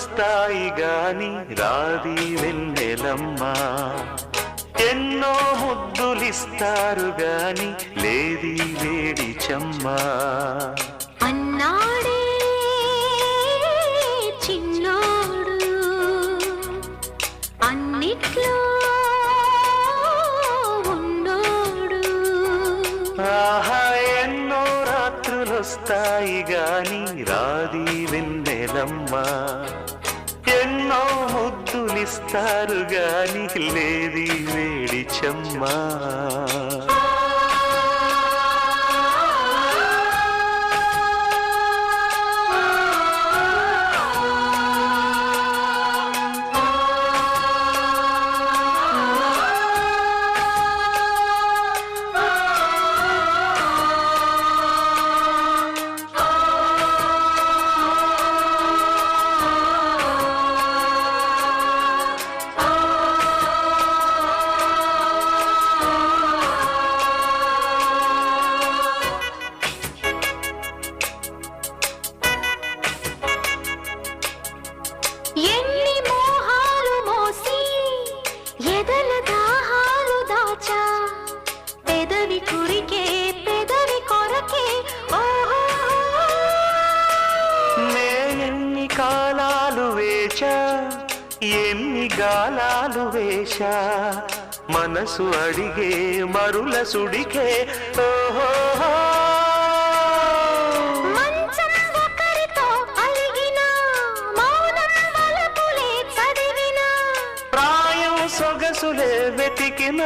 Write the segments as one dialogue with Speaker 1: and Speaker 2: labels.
Speaker 1: రాత్రులొస్తాయి గాని రాది వెన్నెలమ్మ ఎన్నో ముద్దులిస్తారు గాని లేది వేడి చెమ్మ
Speaker 2: అన్నాడే చిన్నోడు అన్నిట్లో ఉన్నోడు
Speaker 1: ఆహా ఎన్నో రాత్రులొస్తాయి గాని రాది వెన్నెలమ్మ ఎన్నో ముద్దులిస్తారు గాని లేది వేడి చెమ్మ
Speaker 2: ఎన్ని మోహాలు మోసి ఎదల దాహాలు దాచా పెదవి కురికే పెదవి కొరకే ఓహో
Speaker 1: నేనెన్ని కాలాలు వేచా ఎన్ని గాలాలు వేశా మనసు అడిగే మరుల సుడికే ఓహో
Speaker 2: మంచం ఒకరితో అలిగిన మౌనం వలపులే చదివిన
Speaker 1: ప్రాయం సొగసులే వెతికిన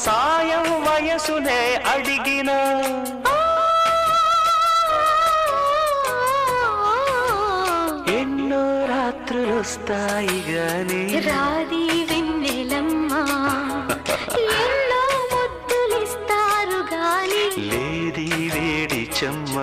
Speaker 1: సాయం వయసులే అడిగిన ఎన్నో రాత్రులొస్తాయి గాని
Speaker 2: రాది వెన్నెలమ్మ ఎన్నో ముద్దులిస్తారు గాని
Speaker 1: లేది వేడి చెమ్మ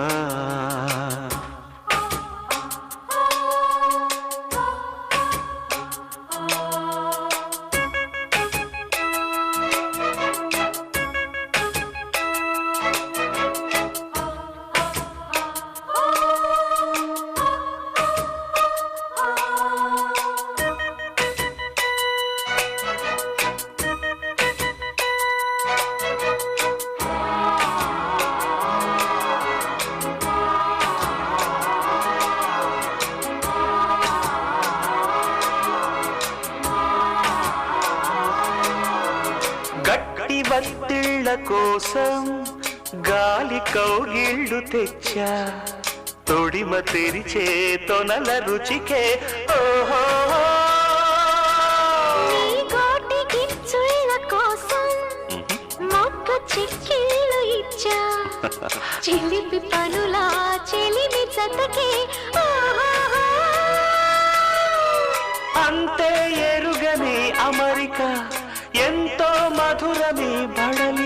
Speaker 1: గట్టి బత్తిళ్ళ కోసం గాలి కౌగిళ్ళు తెచ్చా తొడిమ తెరిచే తొనల రుచికే ఓహో
Speaker 2: నీ గోటి గిచ్చుళ్ళ కోసం మొక్క చిక్కిళ్ళు ఇచ్చా చిలిపి పనులా చెలిమి జతకే ఓహో
Speaker 1: అంతే ఎరుగని అమరిక ఎంతో మధురమి బడలి